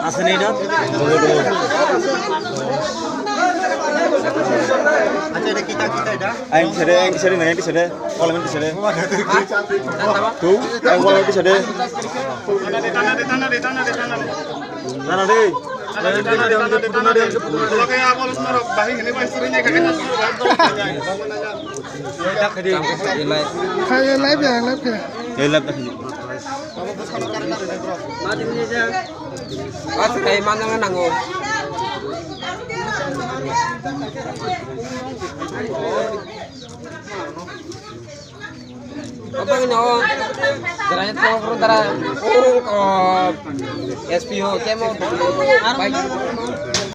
আছে না এটা আচ্ছা এটা কিতা এটা আইন ছেড়ে নাই ছেড়ে পার্লামেন্ট ছেড়ে তুই আইন পার্লামেন্ট ছেড়ে না না রে apa ini oh caranya tuh antara SPO kemo baik